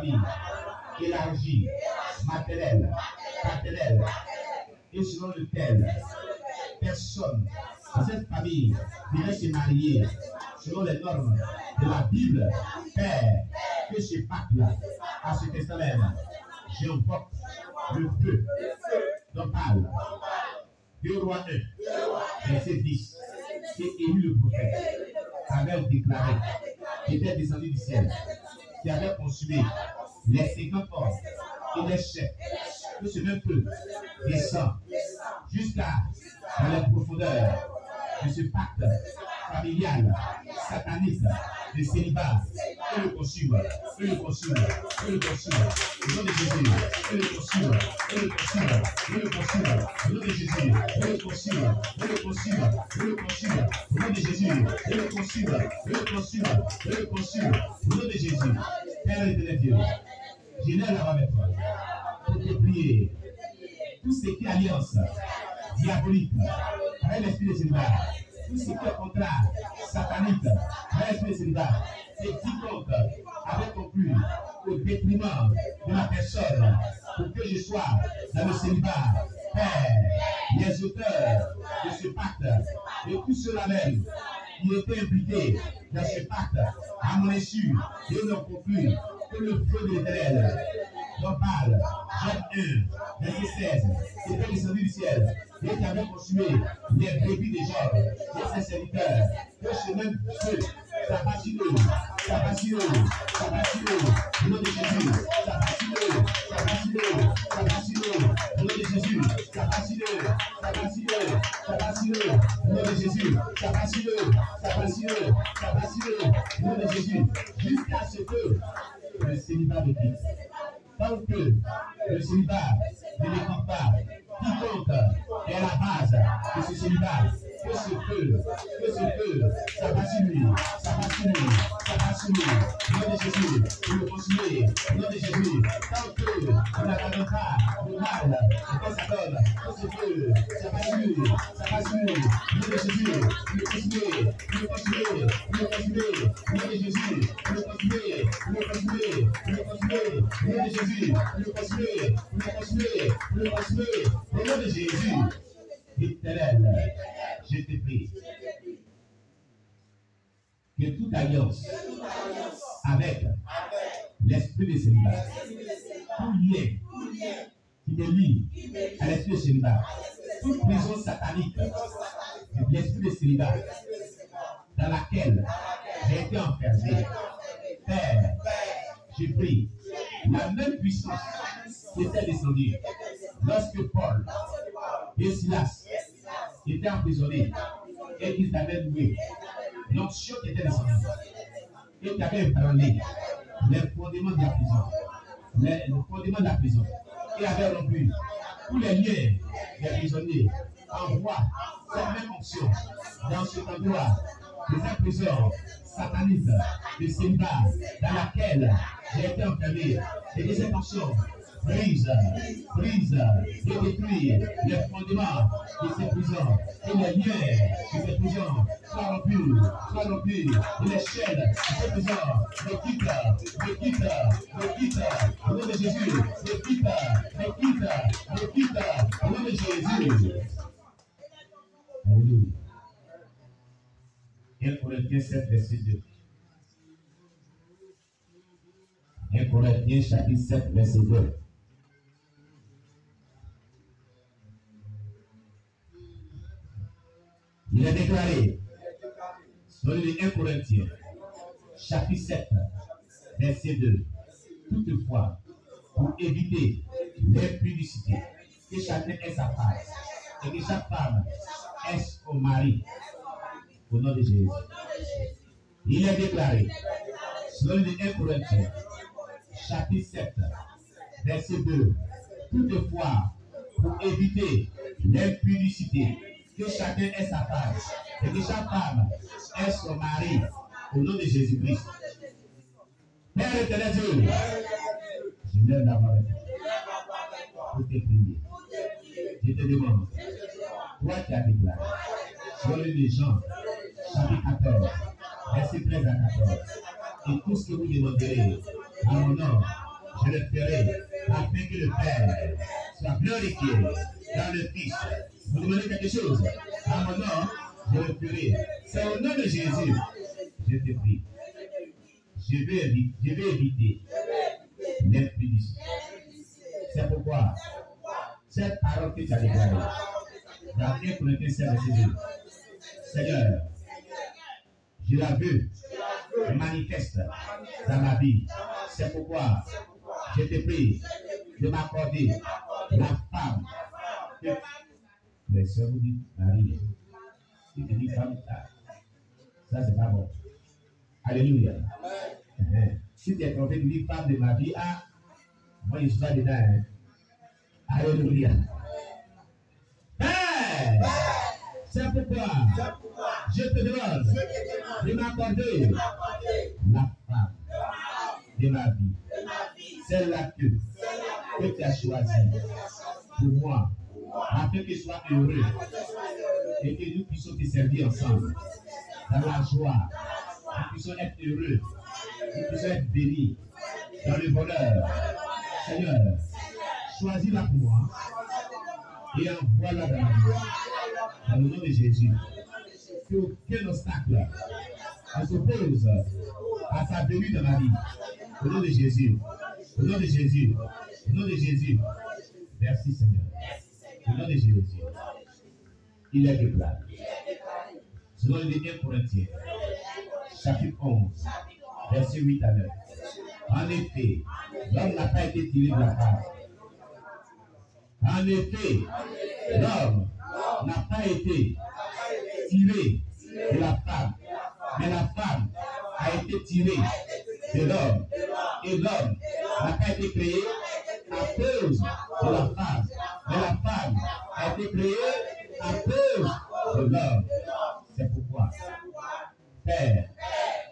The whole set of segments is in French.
famille élargie, maternelle, paternelle, et selon lequel personne dans cette famille devrait se marier selon les normes de la Bible, Père, que ce pacte-là, à ce testament, j'invoque le feu dont parle 2 Rois 1, verset 10, c'est Élie le prophète avait déclaré qu'il était descendu du ciel, qui avait consumé les 50 hommes et les chefs, que ce même feu descend jusqu'à dans les profondeurs de ce pacte familial, satanique, de célibat, que le consume, que le consume, que le consume, au nom de Jésus, que le consume, que le consume, que le consume, au nom de Jésus, que le consume, que le consume, que le consume, au nom de Jésus, que le consume, que le consume, que le consume, au nom de Jésus. Père éternel Dieu, je lève la main avec toi pour te prier. Tout ce qui est alliance diabolique avec l'esprit de célibat, tout ce qui est contrat satanique avec l'esprit de célibat, et quiconque avait conclu au détriment de ma personne pour que je sois dans le célibat, Père, les auteurs de ce pacte et tous ceux-là même qui étaient impliqués dans ce pacte, à mon insu, et n'ont conclu que le feu de l'Éternel dont parle Job 1, verset 16, qui était descendu du ciel et qui avait consumé les brebis de Job et ses serviteurs, que ce même feu, ça passe l'eau, ça passe l'eau, ça passe l'eau, au nom de Jésus, ça passe l'eau, ça passe l'eau, ça passe l'eau, au nom de Jésus, ça passe l'eau, ça passe l'eau, ça passe l'eau, au nom de Jésus, ça passe l'eau, ça passe l'eau, ça passe l'eau, au nom de Jésus, jusqu'à ce que le célibat de Christ. Tant que le célibat ne dépend pas, quiconque est à la base de ce célibat, que ce feu, ça passe sur lui, ça passe sur lui, ça passe sur lui, au nom de Jésus, pour le consumer, au nom de Jésus, tant que on n'abandonne pas le mal, quand ça donne, que ce feu, ça passe sur lui, ça passe sur lui, au nom de Jésus, pour le consumer, pour le consumer, pour le consumer, au nom de Jésus, pour le consumer, pour le consumer, pour le consumer, au nom de Jésus, pour le consumer, pour le consumer, pour le consumer, au nom de Jésus. Éternel, je te prie que toute alliance avec l'esprit de célibat, tout lien qui me lie à l'esprit de célibat, toute prison satanique de l'esprit de célibat dans laquelle j'ai été enfermé, Père, je prie la même puissance qui était descendue lorsque Paul et Silas étaient emprisonnés et qu'ils avaient loué l'onction qui était descendue et qui avait ébranlé les fondements de la prison, le fondement de la prison, et avait rompu tous les liens des prisonniers, envoie cette même onction dans cet endroit de cette prison sataniste de célibat dans laquelle j'ai été enfermé, et que cette onction brise, et détruit les fondements de ces prisons, et les liens de ces prisons soient rompus, et les chaînes de ces prisons me quittent, au nom de Jésus, me quittent, au nom de Jésus. Alléluia. 1 Corinthiens 7, verset 2. 1 Corinthiens chapitre 7, verset 2. Il est déclaré dans le 1 Corinthiens chapitre 7, verset 2. Toutefois, pour éviter l'impudicité, que chacun ait sa femme et que chaque femme ait son mari, au nom de Jésus. Il est déclaré dans le 1 Corinthiens chapitre 7, verset 2. Toutefois, pour éviter l'impudicité, que chacun ait sa femme et que chaque femme ait son mari, au nom de Jésus-Christ. Père éternel Dieu, je lève la main pour te prier. Je te demande, toi qui as déclaré, sur les gens, chapitre 14, verset 13 à 14, et tout ce que vous demanderez dans mon nom, je le ferai, afin que le Père soit glorifié dans le Fils. Vous demandez quelque chose? À mon nom, je le ferai. C'est au nom de Jésus, je te prie. Je vais éviter l'impudicité. C'est pourquoi cette parole que tu as déclarée dans 1 Corinthiens 7, verset 2, Seigneur, je la veux manifeste dans ma vie. C'est pourquoi je te prie de m'accorder la femme. Les soeurs vous disent Marie. Si tu dis femme, ça c'est pas bon. Alléluia. Si tu es trompé, tu dis femme de ma vie, ah, moi je suis pas dedans. Hein. Alléluia. Hey! C'est pourquoi je te demande de m'accorder la femme de ma vie. Celle-là que tu as choisie pour moi, afin que je sois heureux et que nous puissions te servir ensemble dans la joie. Nous puissions être heureux, nous puissions être bénis dans le bonheur. Seigneur, choisis-la pour moi et envoie-la dans ma vie. Dans le nom de Jésus, qu'aucun obstacle ne s'oppose à sa venue dans ma vie. Au nom de Jésus, au nom de Jésus, au nom de Jésus. Merci Seigneur. Au nom de Jésus, il est déclaré. Selon les 1 Corinthiens, chapitre 11, verset 8 à 9. En effet, l'homme n'a pas été tiré de la femme. En effet, l'homme n'a pas été tiré de la femme, mais la femme a été tirée de l'homme. Et l'homme n'a pas été créé à cause de la femme, mais la femme a été créée à cause de l'homme. C'est pourquoi, Père,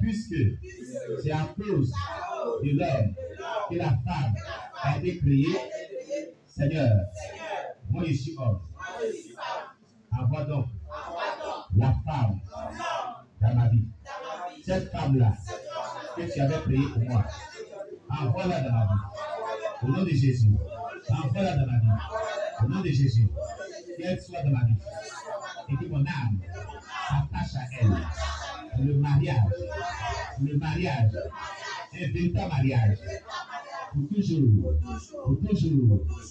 puisque c'est à cause de l'homme que la femme a été créée, Seigneur, moi je suis homme. Envoie donc la femme dans ma vie. Cette femme-là que tu avais créée pour moi, envoie-la dans ma vie. Au nom de Jésus, envoie-la dans ma vie. Au nom de Jésus, qu'elle soit dans ma vie. Et que mon âme s'attache à elle. Le mariage, un véritable mariage. Pour toujours.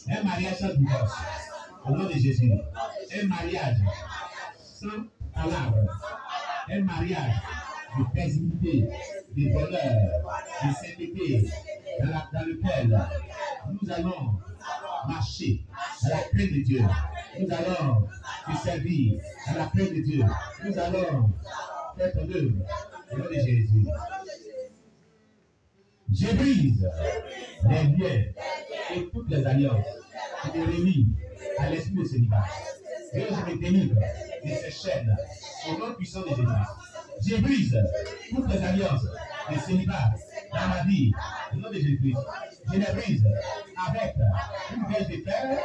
Un mariage sans divorce. Au nom de Jésus. Un mariage sans palabre. Un mariage de paisibilité, de bonheur, de sainteté, dans lequel nous allons marcher à la crainte de Dieu. Nous allons te servir à la crainte de Dieu. Nous allons faire ton œuvre. Au nom de Jésus. Je brise les liens et toutes les alliances qui me relient à l'esprit de célibat. Et je me délivre de ces chaînes au nom puissant de Jésus. Je brise toutes les alliances de célibat dans ma vie au nom de Jésus-Christ. Je les brise avec une vierge de fer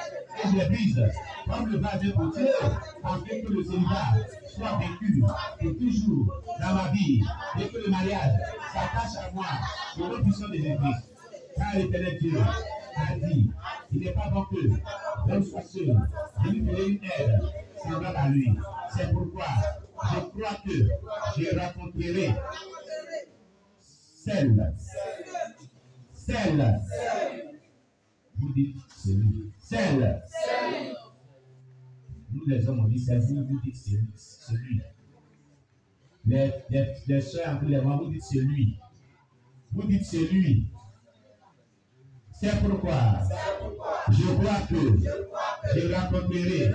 et je les brise comme le bras d'un potier afin que le célibat soit vécu pour toujours dans ma vie et que le mariage s'attache à moi au nom puissant de Jésus-Christ. Car l'Éternel Dieu a dit, il n'est pas bon que l'homme soit seul, je lui ferai une aide semblable à lui. C'est pourquoi je crois que je rencontrerai celle. Vous dites celui. Celle. Nous les hommes on dit celle, vous dites celui. Les soeurs entre les mains, vous dites celui. Vous dites celui. C'est pourquoi je crois que je rencontrerai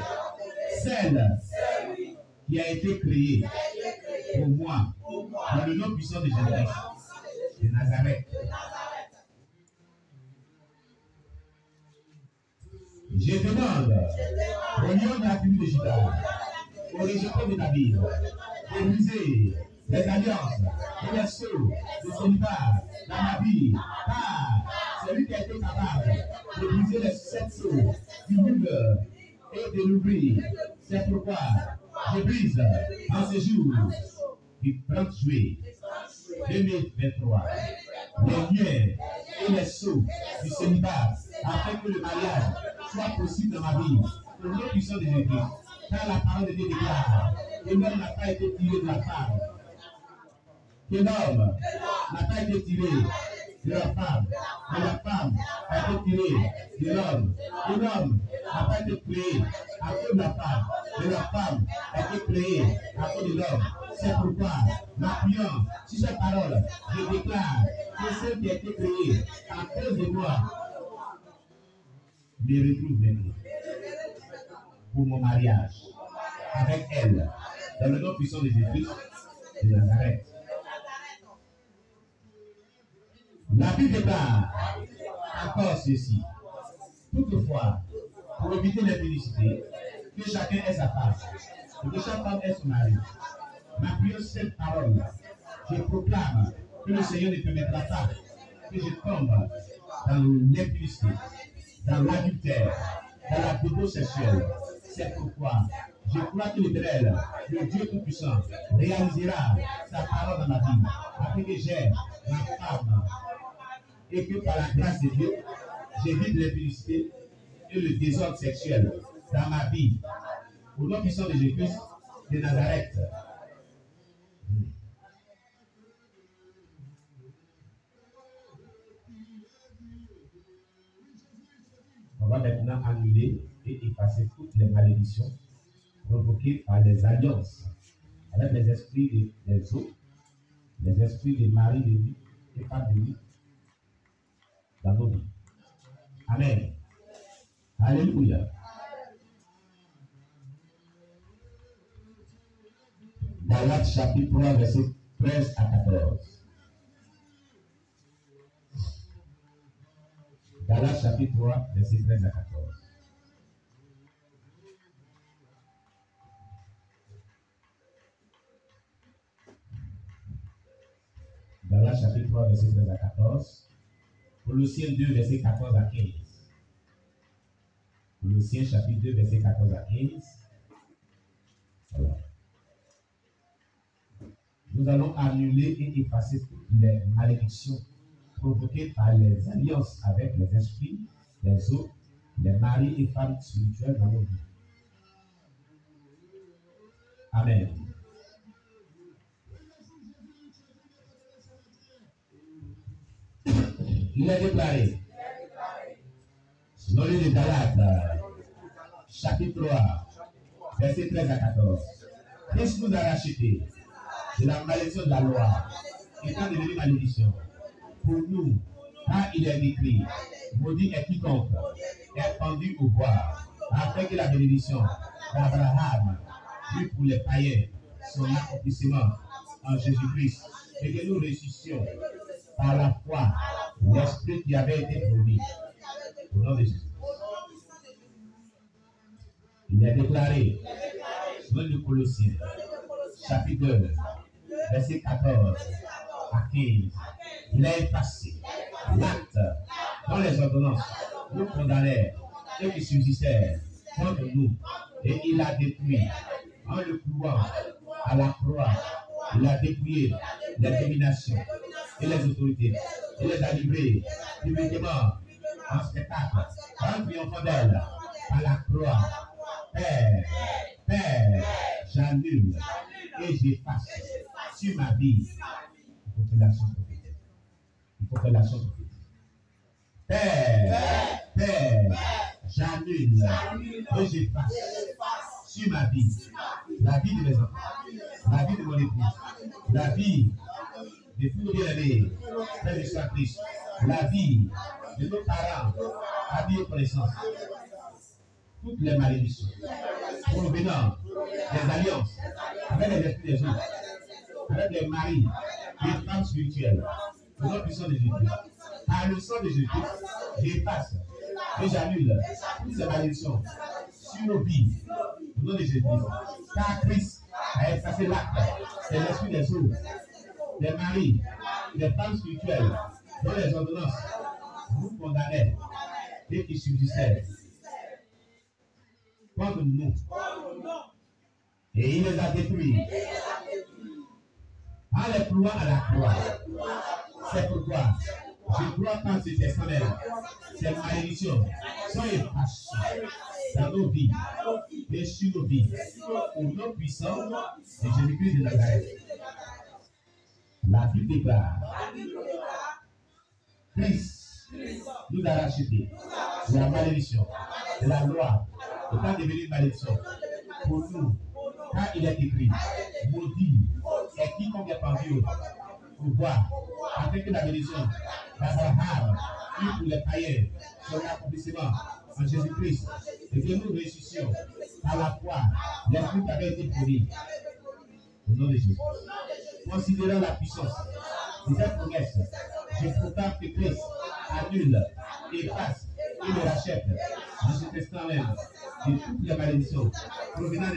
celle qui a été créée pour moi dans le nom puissant de Jésus de Nazareth. Je demande au lion de la tribu de Juda, au rejeton de David, de briser les alliances et les sceaux de célibat dans ma vie, car c'est lui qui a été capable de briser les 7 sceaux du nul et de l'ouvrir. C'est pourquoi je brise en ce jour du 30 juillet 2023 les liens et les sceaux du célibat, afin que le mariage soit possible dans ma vie. Au nom puissant de Jésus, car la parole de Dieu déclare que l'homme n'a pas été tiré de la femme, que l'homme n'a pas été tiré de la femme, mais la femme a été tirée de l'homme. Et l'homme n'a pas été créé à cause de la femme, mais la femme a été créée à cause de l'homme. C'est pourquoi, m'appuyant sur cette parole, je déclare que celle qui a été créée à cause de moi me retrouve maintenant pour mon mariage avec elle, dans le nom puissant de Jésus de Nazareth. La Bible déclare encore ceci. Toutefois, pour éviter l'impudicité, que chacun ait sa femme, et que chaque femme ait son mari. M'appuyant sur cette parole, je proclame que le Seigneur ne permettra pas que je tombe dans l'impudicité, dans l'adultère, dans la débauche sexuelle. C'est pourquoi je crois que l'Éternel, le Dieu Tout-Puissant, réalisera sa parole dans ma vie, afin que j'aime ma femme, et que par la grâce de Dieu, j'évite l'impudicité et le désordre sexuel dans ma vie. Au nom puissant de Jésus de Nazareth. On va maintenant annuler et effacer toutes les malédictions provoquées par les alliances avec les esprits des autres, les esprits des maris de vie et femmes de vie dans nos vies. Amen. Alléluia. Galates chapitre 3, verset 13 à 14. Galates chapitre 3, verset 13 à 14. Galates chapitre 3, verset 13 à 14. Colossiens 2, verset 14 à 15. Colossiens chapitre 2, verset 14 à 15. Voilà. Nous allons annuler et effacer toutes les malédictions provoquées par les alliances avec les esprits, les autres, les maris et femmes spirituels dans nos vies. Amen. Il est déclaré, selon le livre de Galates, chapitre 3, verset 13 à 14. Christ nous a rachetés de la malédiction de la loi, étant devenu malédiction. Pour nous, car il est écrit, maudit est quiconque est pendu au bois, afin que la bénédiction d'Abraham fût pour les païens son accomplissement en Jésus-Christ, et que nous ressuscions par la foi l'esprit qui avait été promis. Au nom de Jésus. Il est déclaré, selon le Colossiens, chapitre 2, verset 14 à 15, il a effacé l'acte dont les ordonnances nous condamnaient et qui subsistaient contre nous, et il a détruit en le clouant à la croix. Il a dépouillé les dominations et les autorités, et les a livrées publiquement en spectacle, en triomphant d'elle à la croix. Père, j'annule et j'efface sur ma vie. Il faut que l'action prophétique. Il faut que l'action prophétique. Père, j'annule et j'efface sur ma vie, la vie de mes enfants, la vie de mon épouse, la vie de tous les aînés, frères et sœurs Christ, la vie de nos parents, amis et connaissances, toutes les malédictions provenant des alliances avec les esprits des autres, avec les maris, les femmes spirituelles, au nom puissant de Jésus. Par le sang de Jésus, j'efface et j'annule toutes ces malédictions sur nos vies, au nom de Jésus. Car Christ a effacé l'acte de l'esprit des autres, des maris, des femmes spirituelles, dont les ordonnances nous condamnaient et qui subsistaient contre nous. Et il les a détruits en les clouant à la croix. C'est pourquoi je dois prendre ce testament. Ces malédictions sont effacées dans nos vies et sur nos vies. Au nom puissant de Jésus-Christ de Nazareth. La Bible déclare Christ nous a racheté de la malédiction, de la loi, étant devenu une malédiction pour nous. Quand il est écrit, maudit est quiconque est parmi eux pour voir, afin que la bénédiction d'Abraham eut pour les païens son accomplissement en Jésus-Christ, et que nous réussissions par la foi, l'esprit qui avait été promis. Au nom de Jésus. Considérant la puissance de cette promesse, je proclame que Christ annule, efface et me rachète dans ce testament même de toutes les malédictions provenant